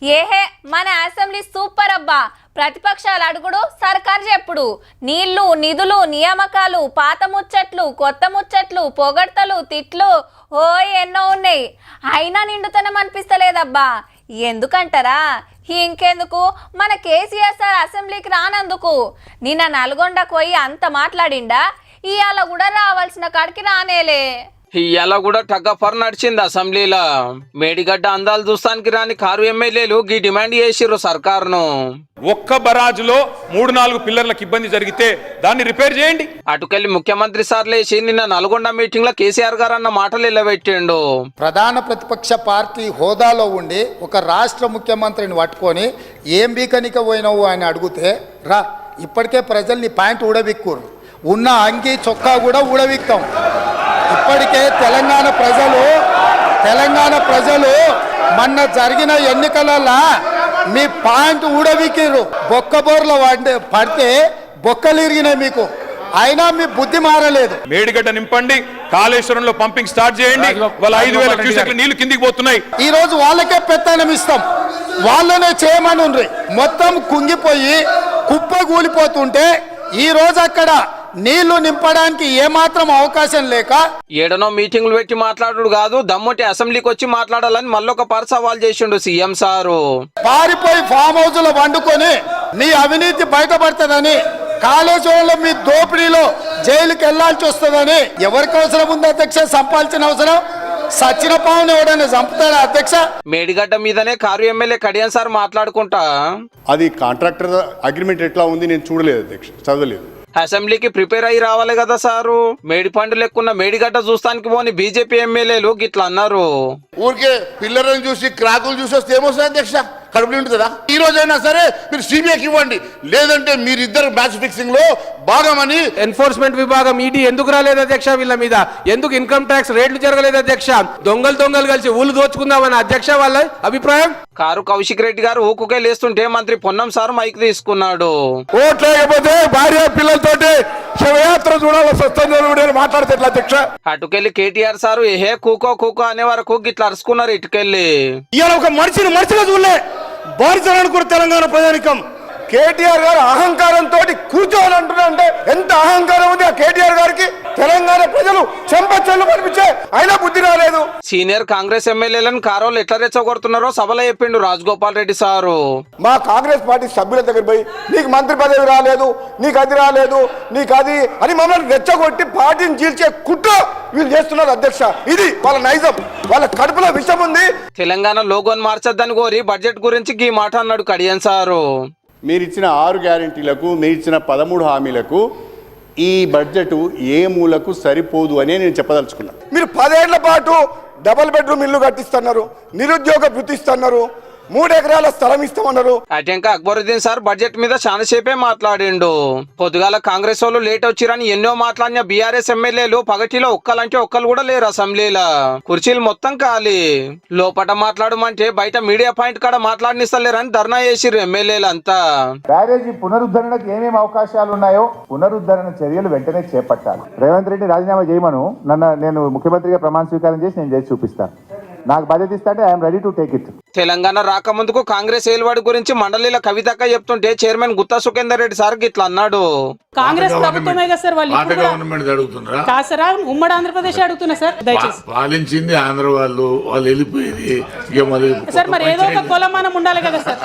ఏహే మన assembly super అబ్బా. ప్రతిపక్షాలు అడుగుడు, సర్కార్ చెప్పుడు. నీళ్లు, నిధులు, నియామకాలు, పాత ముచ్చట్లు, కొత్త ముచ్చట్లు, పొగడ్తలు, తిట్లు ఎన్నో ఉన్నాయి. అయినా నిండుతనం అనిపిస్తలేదబ్బా. ఎందుకంటారా? ఇంకెందుకు, మన కేసీఆర్ సార్ అసెంబ్లీకి రానందుకు. నిన్న నల్గొండకు పోయి అంత మాట్లాడిండా, ఇవాళ కూడా రావాల్సిన కాడికి రానేలే. ఇవాళ కూడా టగ్గఫర్ నడిచింది అసెంబ్లీలో. మేడిగడ్డ అందాలు చూస్తానికి రాని కారు ఎమ్మెల్యేలు గీ డిమాండ్ చేసిర్రు సర్కారును. ఒక్క బరాజులో 3-4 పిల్లర్లకు ఇబ్బంది జరిగితే దాన్ని రిపేర్ చేయండి. అటుకెళ్లి ముఖ్యమంత్రి సార్ లేచి నిన్న నల్గొండ మీటింగ్ లో కేసీఆర్ గారు అన్న మాటలు ఇల్లబెట్టిండు. ప్రధాన ప్రతిపక్ష పార్టీ హోదాలో ఉండి ఒక రాష్ట్ర ముఖ్యమంత్రిని పట్టుకొని ఏం బీకనిక పోయినావు అని అడిగితే, రా ఇప్పటికే ప్రజల్ని ప్యాంట్ ఊడబిక్కురు, ఉన్న అంగి చొక్కా కూడా ఊడబిక్తాం. ఇప్పటికే తెలంగాణ ప్రజలు మొన్న జరిగిన ఎన్నికలలో మీ పాయింట్ ఊడబిక్కిర్రు. బొక్కబోర్లో పడితే బొక్కలు ఇరిగినాయి మీకు, అయినా మీ బుద్ధి మారలేదు. మేడిగడ్డ నింపండి, కాళేశ్వరంలో పంపింగ్ స్టార్ట్ చేయండి. వాళ్ళ 5,000 క్యూసెక్ల నీళ్లు కిందికి పోతున్నాయి. ఈ రోజు వాళ్ళకే పెత్తనం ఇస్తాం, వాళ్ళనే చేయమని ఉండ్రి. మొత్తం కుంగిపోయి కుప్ప కూలిపోతుంటే ఈ రోజు అక్కడ నీళ్లు నింపడానికి ఏమాత్రం అవకాశం లేక ఏడనో మీటింగ్లు పెట్టి మాట్లాడు కాదు, దమ్ముంటే అసెంబ్లీకి వచ్చి మాట్లాడాలని మళ్ళొక సవాల్ చేసిండు సీఎం సారు. పారిపోయి ఫామ్ హౌస్ లో వండుకొని మీ అవినీతి బయటపడుతుందని, కాళేశ్వరంలో మీ దోపిడీలో జైలుకి వెళ్లాల్సి వస్తుందని ఎవరికి అవసరం ఉంది అధ్యక్ష? సంపాల్సిన అవసరం సచిన పావుని ఎవడైనా చంపుతాడా అధ్యక్ష? మేడిగడ్డ మీదనే కారు ఎమ్మెల్యే కడియం సార్ మాట్లాడుకుంటా, అది కాంట్రాక్టర్ అగ్రిమెంట్ ఎట్లా ఉంది నేను చూడలేదు అధ్యక్ష, చదవలేదు. అసెంబ్లీకి ప్రిపేర్ అయ్యి రావాలి కదా సారు. మేడిపండు లెక్కున్న మేడిగడ్డ చూస్తానికి పోని బీజేపీ ఎమ్మెల్యేలు గిట్లా అన్నారు. ఊరికే పిల్లలను చూసి క్రాకులు చూసి వస్తే ఏమొస్తుంది అధ్యక్ష? కడుపులు ఉంటుందా? ఈ రోజైనా సరే మీరు సిబిఐకి ఇవ్వండి, లేదంటే మీరిద్దరు మ్యాచ్ ఫిక్సింగ్ లో భాగమని. ఎన్ఫోర్స్మెంట్ విభాగం ఈడీ ఎందుకు రాలేదు అధ్యక్ష? వీళ్ళ మీద ఎందుకు ఇన్కమ్ ట్యాక్స్ రేట్లు జరగలేదు అధ్యక్ష? దొంగలు కలిసి ఊళ్ళు దోచుకుందామని అధ్యక్ష వాళ్ళ అభిప్రాయం. కారు కౌశిక్ రెడ్డి గారు ఊకుకే లేస్తుంటే మంత్రి పొన్నం సార్ మైక్ తీసుకున్నాడు. ఓట్లు లేకపోతే భార్య పిల్లలతోటి శవయాత్ర చూడాల్సి వస్తుంది మాట్లాడితే ఎట్లా అధ్యక్ష? అటుకెళ్లి కేటీఆర్ సారు ఏహే కూకో అనే వరకు గిట్లా అరుచుకున్నారు. ఇటుకెళ్ళి ఇవాళ ఒక మనిషిగా చూడలే బాధితులను కూడా తెలంగాణ ప్రజానికం. కేటీఆర్ గారు అహంకారంతో కూర్చోవాలంటున్నా అంటే ఎంత అహంకారం ఉంది ఆ కేటీఆర్ గారికి? తెలంగాణ ప్రజలు చెంపచెల్లు కనిపించే అయినా బుద్ధి రాలేదు. సీనియర్ కాంగ్రెస్ ఎమ్మెల్యేలను కారోలు ఎట్లా రెచ్చగొడుతున్నారో సభలో చెప్పిండు రాజగోపాల్ రెడ్డి సారు. మా కాంగ్రెస్ పార్టీ సభ్యుల దగ్గర పోయి నీకు మంత్రి పదవి రాలేదు, నీకు అది రాలేదు, నీకు అది అని మమ్మల్ని రెచ్చగొట్టి పార్టీని చీల్చే కుట్ర వీళ్ళు చేస్తున్నారు అధ్యక్ష. ఇది వాళ్ళ నైజం, వాళ్ళ కడుపులో విషం ఉంది. తెలంగాణ లోగోని మార్చొద్దని కోరి బడ్జెట్ గురించి ఈ మాట అన్నాడు కడియం సారు. మీరిచ్చిన 6 గ్యారెంటీలకు, మీరిచ్చిన 13 హామీలకు ఈ బడ్జెట్ ఏ మూలకు సరిపోదు అని నేను చెప్పదలుచుకున్నాను. మీరు 10 ఏళ్ల పాటు డబుల్ బెడ్రూమ్ ఇల్లు కట్టిస్తున్నారు, నిరుద్యోగ వృత్తి ఇస్తున్నారు, 3 ఎకరాల స్థలం ఇస్తామన్నారు. అటెంక అక్బరుద్దీన్ సార్ బడ్జెట్ మీద చాలాసేపే మాట్లాడిండు. పొద్దుగాల కాంగ్రెస్ వాళ్ళు లేట్ వచ్చిరని ఎన్నో మాట్లాడిన బీఆర్ఎస్ ఎమ్మెల్యేలు పగటిలో ఒక్కలంటే ఒక్కరు కూడా లేరు అసెంబ్లీలో. కుర్చీలు మొత్తం ఖాళీ. లోపట మాట్లాడమంటే బయట మీడియా పాయింట్ కాడ మాట్లాడనిస్తలేరని ధర్నా చేసిర్రు ఎమ్మెల్యేలు అంతా. బ్యారేజీ పునరుద్ధరణకు ఏమేమి అవకాశాలు ఉన్నాయో పునరుద్ధరణ చర్యలు వెంటనే చేపట్టాలి. రేవంత్ రెడ్డి రాజీనామా చేయమను, నేను ముఖ్యమంత్రిగా ప్రమాణ స్వీకారం చేసి నేను చేసి చూపిస్తాను. నాకు బాధ్యత ఇస్తే I'm ready to take it. Telangana రాకముందుకు కాంగ్రెస్ ఏలువాడి గురించి మండలిలో కవితక్క చెప్తుంటే చైర్మన్ గుత్తా సుఖేందర్ రెడ్డి సార్ ఇట్లా అన్నాడు. కాంగ్రెస్ ప్రభుత్వమే కదా సార్, వాళ్ళు కాదు సార్, ఉమ్మడి ఆంధ్రప్రదేశ్ అడుగుతున్నా సార్. దయచేసి పాలించింది ఆంధ్ర వాళ్ళు వెళ్ళిపోయింది సార్, మరి ఏదో ఒక కులమానం ఉండాలి కదా సార్.